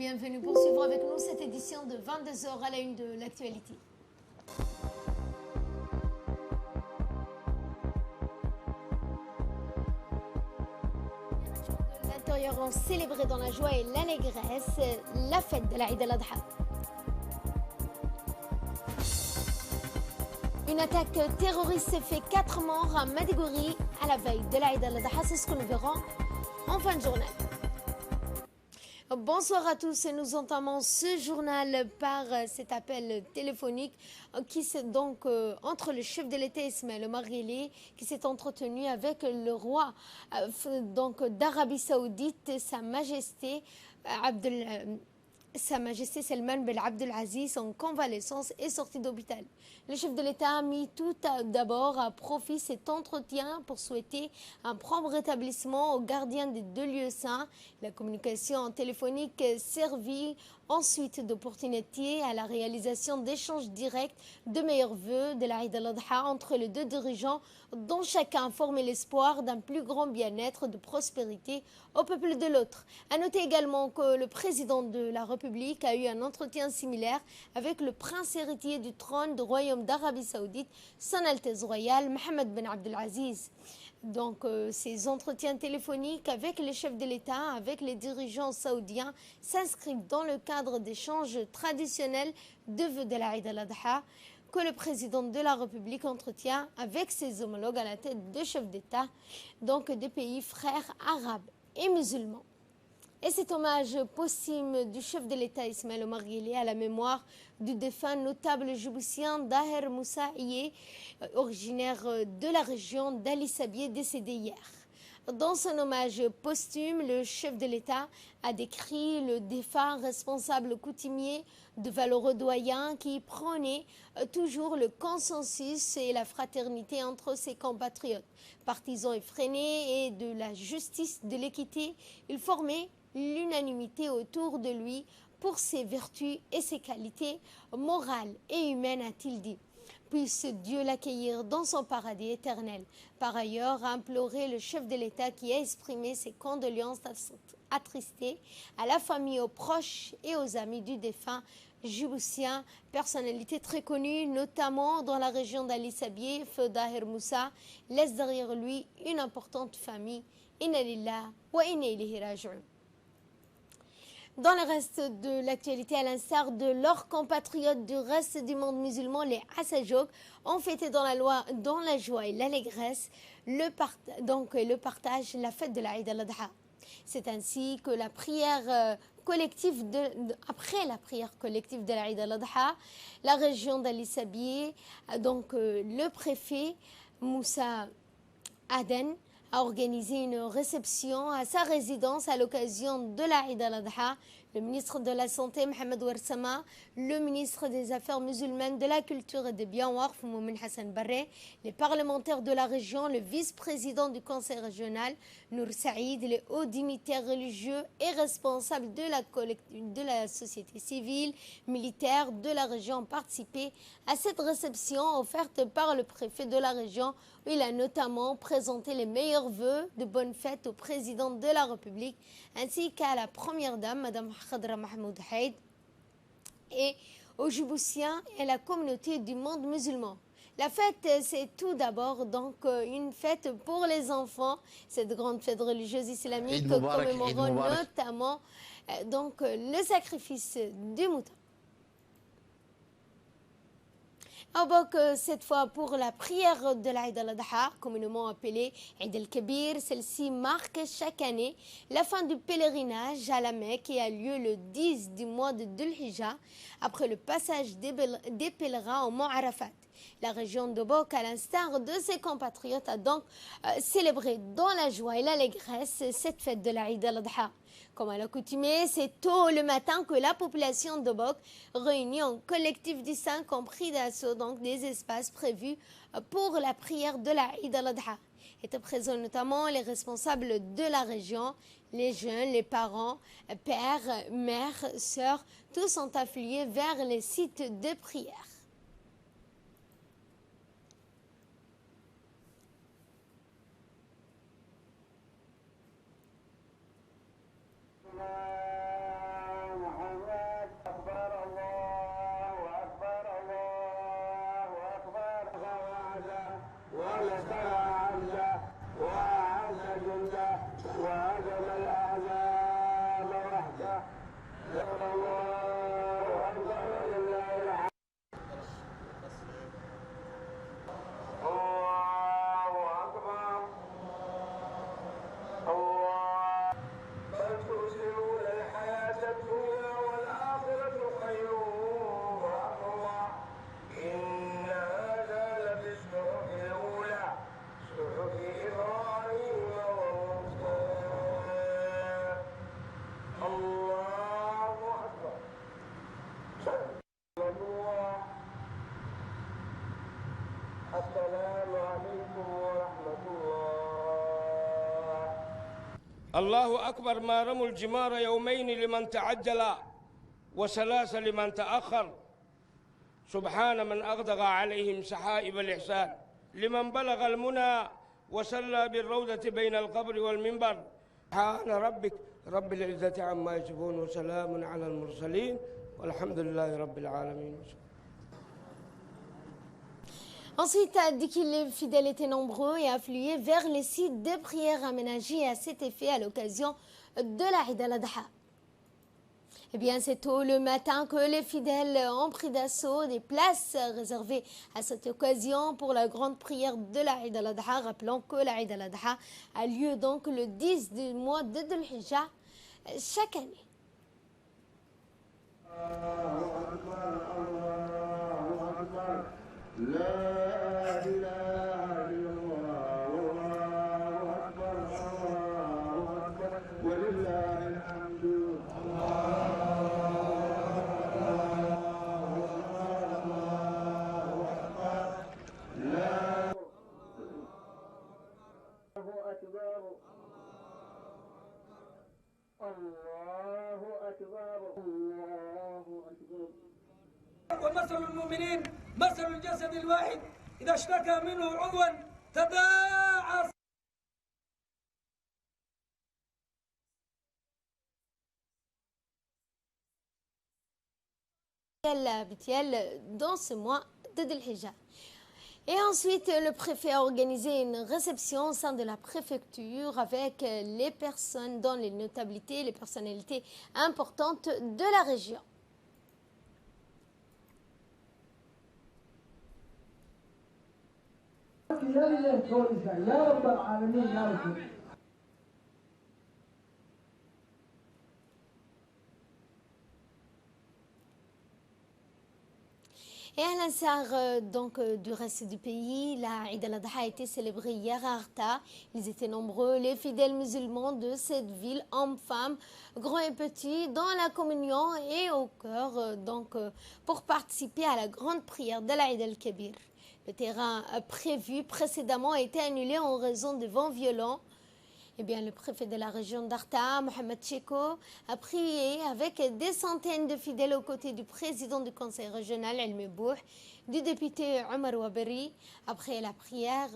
Bienvenue pour suivre avec nous cette édition de 22 heures à la une de l'actualité. L'intérieur ont célébré dans la joie et l'allégresse la fête de l'Aïd al-Adha. Une attaque terroriste fait 4 morts à Madiguri à la veille de l'Aïd al-Adha. C'est ce que nous verrons en fin de journée. Bonsoir à tous, nous entamons ce journal par cet appel téléphonique qui s'est donc entre le chef de l'État Ismaël Omar Guelleh qui s'est entretenu avec le roi donc d'Arabie Saoudite, Sa Majesté Salman Ben Abdelaziz en convalescence est sorti d'hôpital. Le chef de l'État a mis tout d'abord à profit cet entretien pour souhaiter un prompt rétablissement aux gardiens des 2 lieux saints. La communication téléphonique servit ensuite d'opportunité à la réalisation d'échanges directs de meilleurs vœux de l'Aïd al-Adha entre les 2 dirigeants dont chacun formait l'espoir d'un plus grand bien-être, de prospérité au peuple de l'autre. A noter également que le président de la République a eu un entretien similaire avec le prince héritier du trône du Royaume d'Arabie Saoudite, Son Altesse Royale Mohammed Ben Abdelaziz. Donc ces entretiens téléphoniques avec les chefs de l'État, avec les dirigeants saoudiens s'inscrivent dans le cadre d'échanges traditionnels de vœux de l'Aïd al-Adha que le président de la République entretient avec ses homologues à la tête de chefs d'État, donc des pays frères arabes et musulmans. Et cet hommage posthume du chef de l'État Ismaël Omar Guelleh à la mémoire du défunt notable djiboutien Daher Moussa Iye, originaire de la région d'Ali Sabieh, décédé hier. Dans son hommage posthume, le chef de l'État a décrit le défunt responsable coutumier de valeureux doyen qui prônait toujours le consensus et la fraternité entre ses compatriotes. Partisan effréné et de la justice, de l'équité, il formait l'unanimité autour de lui pour ses vertus et ses qualités morales et humaines, a-t-il dit. Puisse Dieu l'accueillir dans son paradis éternel. Par ailleurs, a imploré le chef de l'État qui a exprimé ses condoléances attristées à la famille, aux proches et aux amis du défunt djiboutien, personnalité très connue, notamment dans la région d'Ali Sabieh. Feu Daher Moussa laisse derrière lui une importante famille. Inna lillah wa inna ilayhi raji'un. Dans le reste de l'actualité, à l'instar de leurs compatriotes du reste du monde musulman, les Assajouk ont fêté dans la joie et l'allégresse le partage, la fête de l'Aïd al-Adha. C'est ainsi que la prière collective après la prière collective de l'Aïd al-Adha, la région d'Ali Sabieh, donc le préfet Moussa Aden a organisé une réception à sa résidence à l'occasion de l'Aïd al-Adha. Le ministre de la Santé, Mohamed Ouarsama, le ministre des Affaires musulmanes, de la Culture et des Biens Waqf, Moumin Hassan Barré, les parlementaires de la région, le vice-président du conseil régional, Nour Saïd, les hauts dignitaires religieux et responsables de la société civile, militaire de la région ont participé à cette réception offerte par le préfet de la région, où il a notamment présenté les meilleurs vœux de bonne fête au président de la République ainsi qu'à la première dame, Madame Khadra Mahmoud Haïd, et aux Djiboutiens et à la communauté du monde musulman. La fête, c'est tout d'abord donc une fête pour les enfants, cette grande fête religieuse islamique commémorant notamment donc le sacrifice du mouton. Abok, cette fois pour la prière de l'Aïd al-Adha, communément appelée Eid al-Kabir. Celle-ci marque chaque année la fin du pèlerinage à la Mecque qui a lieu le 10 du mois de Dhul Hijjah, après le passage des pèlerins au mont Arafat. La région de Bok, à l'instar de ses compatriotes, a donc célébré dans la joie et l'allégresse cette fête de l'Aïd al-Adha. Comme à l'accoutumée, c'est tôt le matin que la population de Bok, réunie en collectif distincts, ont pris d'assaut donc des espaces prévus pour la prière de l'Aïd al-Adha. Étaient présents notamment les responsables de la région, les jeunes, les parents, pères, mères, sœurs, tous sont affiliés vers les sites de prière. الله أكبر ما رموا الجمار يومين لمن تعجل وثلاث لمن تأخر سبحان من أغدق عليهم سحائب الإحسان لمن بلغ المنى وسلى بالروضة بين القبر والمنبر سبحان ربك رب العزة عما يصفون وسلام على المرسلين والحمد لله رب العالمين. Ensuite, dit que les fidèles étaient nombreux et affluaient vers les sites de prière aménagés à cet effet à l'occasion de la Eid al-Adha. Eh bien, c'est tôt le matin que les fidèles ont pris d'assaut des places réservées à cette occasion pour la grande prière de la Eid al-Adha. Rappelons que la Eid al-Adha a lieu donc le 10 du mois de Dhul Hijjah chaque année. ومثل المؤمنين مثل الجسد الواحد إذا اشتكى منه عضوا تداعى dans ce mois de Dhul Hijjah. Et ensuite, le préfet a organisé une réception au sein de la préfecture avec les personnes, dont les notabilités, les personnalités importantes de la région. Et à l'instar du reste du pays, la Eid al-Adha a été célébrée hier à Arta. Ils étaient nombreux, les fidèles musulmans de cette ville, hommes, femmes, grands et petits, dans la communion et au cœur, pour participer à la grande prière de la Eid al-Kabir. Le terrain prévu précédemment a été annulé en raison de vents violents. Eh bien, le préfet de la région d'Arta, Mohamed Cheko, a prié avec des centaines de fidèles aux côtés du président du conseil régional, El Mebouh, du député Omar Waberi. Après la prière,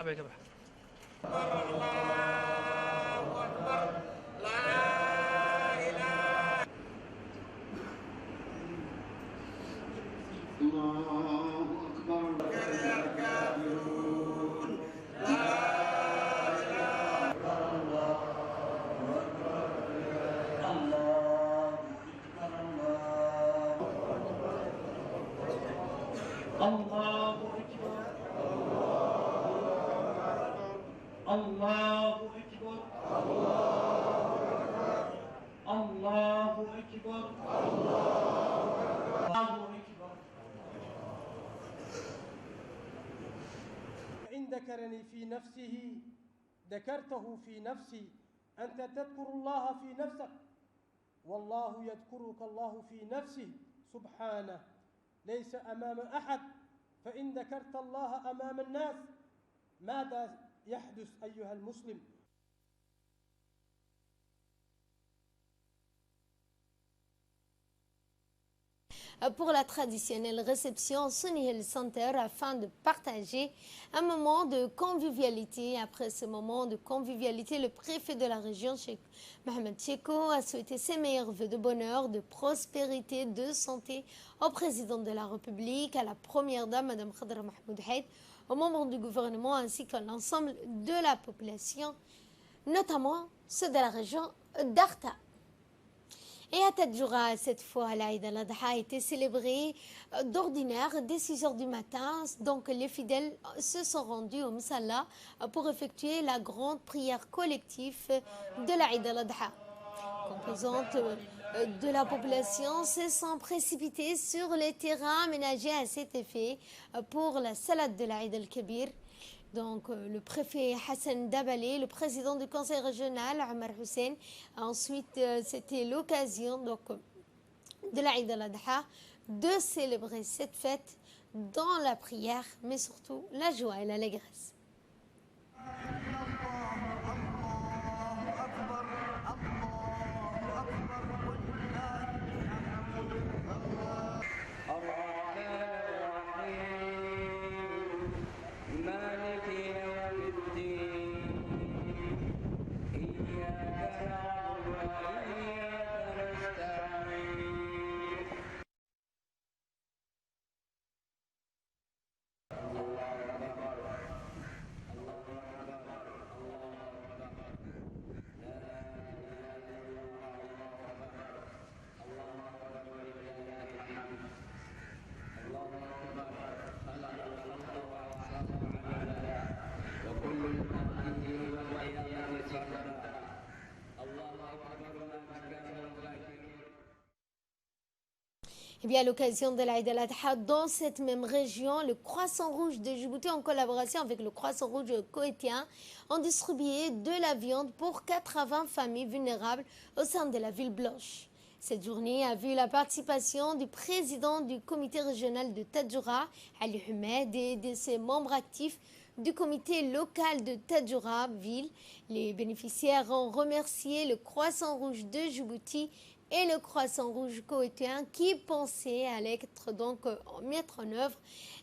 عبي كبح إن ذكرني في نفسه ذكرته في نفسي أنت تذكر الله في نفسك والله يذكرك الله في نفسه سبحانه ليس أمام أحد فإن ذكرت الله أمام الناس ماذا يحدث أيها المسلم؟ pour la traditionnelle réception au Sunni Hill Center afin de partager un moment de convivialité. Après ce moment de convivialité, le préfet de la région, Cheikh Mohamed Cheko, a souhaité ses meilleurs vœux de bonheur, de prospérité, de santé au président de la République, à la première dame, Mme Khadra Mahmoud Haït, aux membres du gouvernement ainsi qu'à l'ensemble de la population, notamment ceux de la région d'Arta. Et à Tadjoura, cette fois, la Eid al-Adha a été célébrée d'ordinaire dès 6 heures du matin. Donc, les fidèles se sont rendus au Msalla pour effectuer la grande prière collective de la Eid al-Adha. Composante de la population se sont précipités sur les terrains aménagés à cet effet pour la salade de la Eid al-Kabir. Donc, le préfet Hassan Dabalé, le président du conseil régional, Omar Hussein. Ensuite, c'était l'occasion de l'Aïd al-Adha de célébrer cette fête dans la prière, mais surtout la joie et l'allégresse. Eh bien, à l'occasion de l'Aïd al-Adha, dans cette même région, le Croissant Rouge de Djibouti, en collaboration avec le Croissant Rouge koweïtien, ont distribué de la viande pour 80 familles vulnérables au sein de la ville blanche. Cette journée a vu la participation du président du comité régional de Tadjoura, Ali Humed, et de ses membres actifs du comité local de Tadjoura ville. Les bénéficiaires ont remercié le Croissant Rouge de Djibouti et le Croissant Rouge koweïtien qui pensait à mettre en œuvre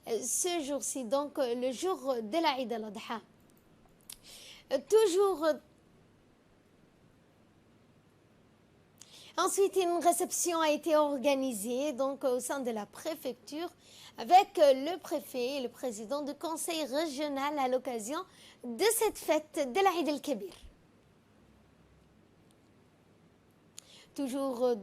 ce jour-ci, donc le jour de l'Aïd al-Adha. Ensuite, une réception a été organisée au sein de la préfecture avec le préfet et le président du conseil régional à l'occasion de cette fête de l'Aïd al-Kabir. Toujours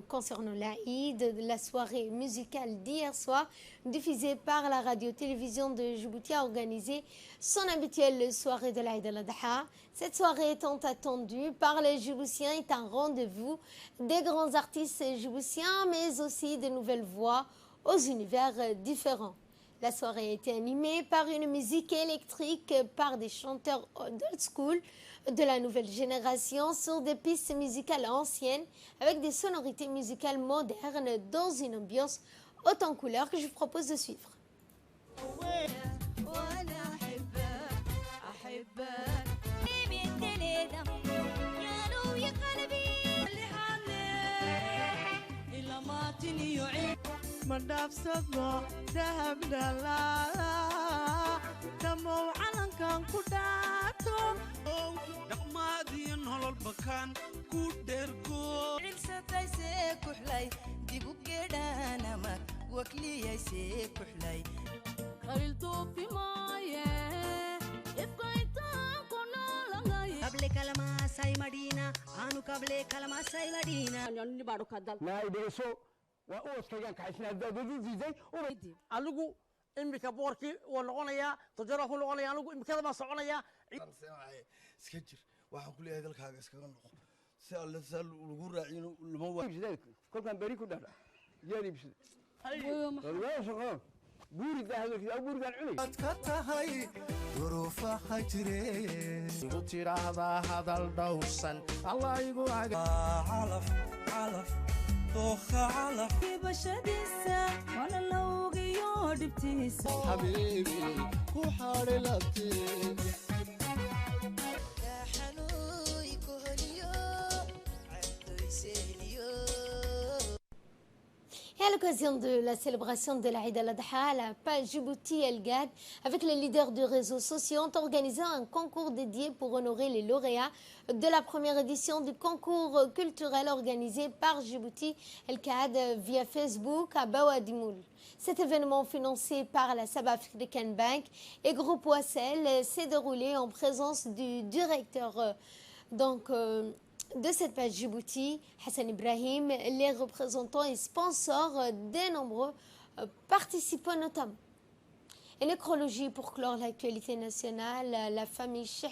concernant l'Aïd, la soirée musicale d'hier soir, diffusée par la radio-télévision de Djibouti, a organisé son habituelle soirée de l'Aïd al-Adha. Cette soirée étant attendue par les Djiboutiens est un rendez-vous des grands artistes djiboutiens, mais aussi de nouvelles voix aux univers différents. La soirée a été animée par une musique électrique par des chanteurs old school de la nouvelle génération sur des pistes musicales anciennes avec des sonorités musicales modernes dans une ambiance haute en couleurs que je vous propose de suivre. anigu imika boorkii waa noqonayaa tajarahu noqonayaa anigu imikada ma soconayaa iska jir waxaan ku leeyahay dalkaaga iskaga noqo si alle sal lagu raacino lama waa kolkaan beri ku dhara yeeri bisad walaa shaqo buuri daahdo buurigan cunay ka tahay duruufaha jireen igu tiraahdaa hadal dhowrsan allah igu calaf calaf dooqa calaf bashadiisa wala loogiyo dhibtiisa habiibi ku xaarilatay Et à l'occasion de la célébration de l'Aïd al-Adha, la page Djibouti El Gad, avec les leaders du réseau social, ont organisé un concours dédié pour honorer les lauréats de la première édition du concours culturel organisé par Djibouti El Gad via Facebook à Bawadimoul. Cet événement financé par la South African Bank et Groupe Wassel s'est déroulé en présence du directeur de cette page Djibouti, Hassan Ibrahim, les représentants et sponsors des nombreux participants notamment. Et nécrologie pour clore l'actualité nationale, la famille Cheikh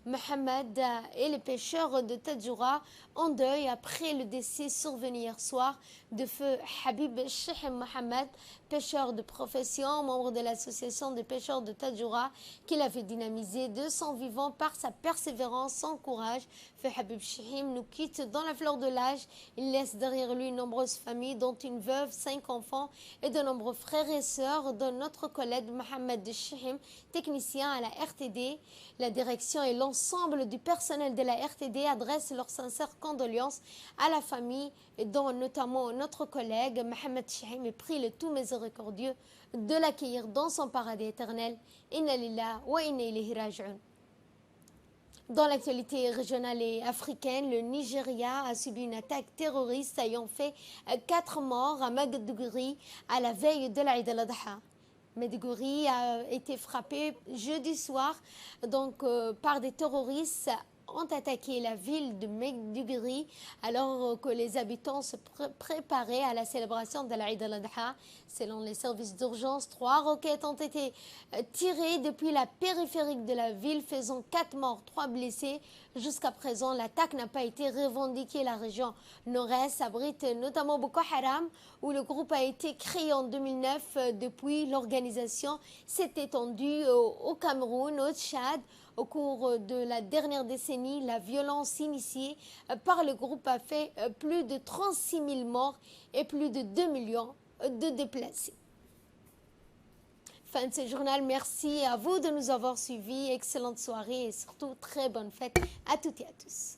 Mohamed et les pêcheurs de Tadjoura en deuil après le décès survenu hier soir de feu Habib Cheikh Mohamed, pêcheur de profession, membre de l'association des pêcheurs de Tadjoura, qu'il a fait dynamiser de son vivant par sa persévérance, son courage. Fait Habib Chihim nous quitte dans la fleur de l'âge. Il laisse derrière lui une nombreuse famille, dont une veuve, 5 enfants et de nombreux frères et sœurs, dont notre collègue Mohamed Chihim, technicien à la RTD. La direction et l'ensemble du personnel de la RTD adressent leurs sincères condoléances à la famille, dont notamment notre collègue Mohamed Chihim, et prie le tout miséricordieux de l'accueillir dans son paradis éternel. Inna lillah wa inna ilayhi raji'un. Dans l'actualité régionale et africaine, le Nigeria a subi une attaque terroriste ayant fait 4 morts à Maiduguri à la veille de l'Aïd al-Adha. Maiduguri a été frappé jeudi soir par des terroristes ont attaqué la ville de Maiduguri alors que les habitants se préparaient à la célébration de l'Aïd al-Adha. Selon les services d'urgence, 3 roquettes ont été tirées depuis la périphérique de la ville, faisant 4 morts, 3 blessés. Jusqu'à présent, l'attaque n'a pas été revendiquée. La région nord-est abrite notamment Boko Haram, où le groupe a été créé en 2009. Depuis, l'organisation s'est étendue au Cameroun, au Tchad. Au cours de la dernière décennie, la violence initiée par le groupe a fait plus de 36 000 morts et plus de 2 millions de déplacés. Fin de ce journal. Merci à vous de nous avoir suivis. Excellente soirée et surtout très bonne fête à toutes et à tous.